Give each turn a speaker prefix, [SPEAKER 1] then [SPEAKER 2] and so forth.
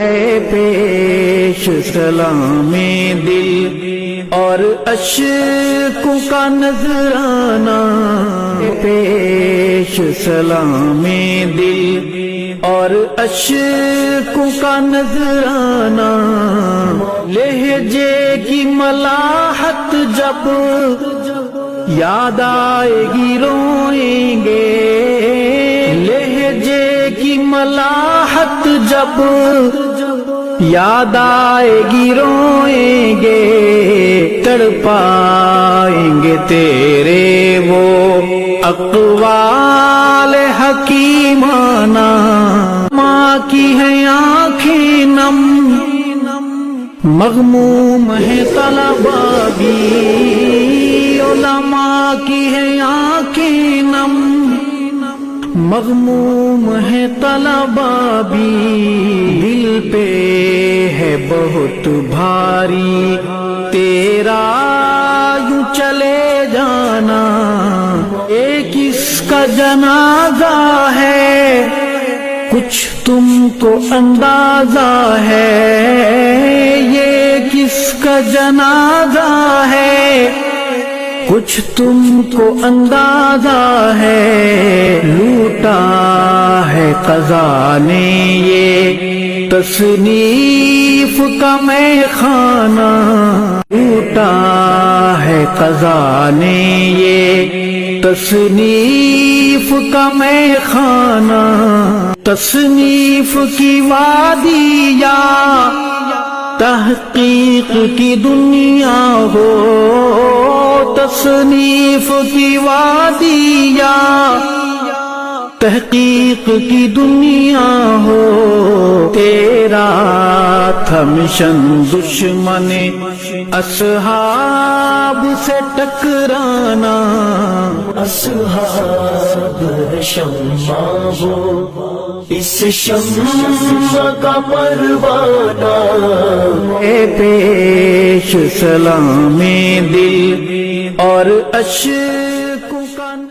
[SPEAKER 1] اے پیش سلام دل اور اشکوں کا نذرانہ، پیش سلام دل اور اشکوں کا نذرانہ، لہجے کی ملاحت جب یاد آئے گی روئیں گے، لہجے کی ملاحت جب یاد آئے گی روئیں گے، تڑپائیں گے تیرے وہ اقوال حکیمانہ، ماں کی ہیں آنکھیں نم، مغموم ہے طلباء بھی، علماء کی ہیں آنکھیں نم، مغموم ہے طلباء بھی، دل پہ ہے بہت بھاری تیرا یوں چلے جانا، ایک اس کا جنازہ ہے کچھ تم کو اندازہ ہے، یہ کس کا جنازہ ہے کچھ تم کو اندازہ ہے، لوٹا ہے قضا نے یہ تصنیف کا میں خانہ، لوٹا ہے قضا نے یہ تصنیف کا میں خانہ، تصنیف کی وادی یا تحقیق کی دنیا ہو، تصنیف کی وادی یا تحقیق کی دنیا ہو، تیرا تھا مشن دشمن اصحاب سے ٹکرانا،
[SPEAKER 2] اصحاب شمع ہو اس شمع کا پروانہ،
[SPEAKER 1] اے پیش سلام دل اور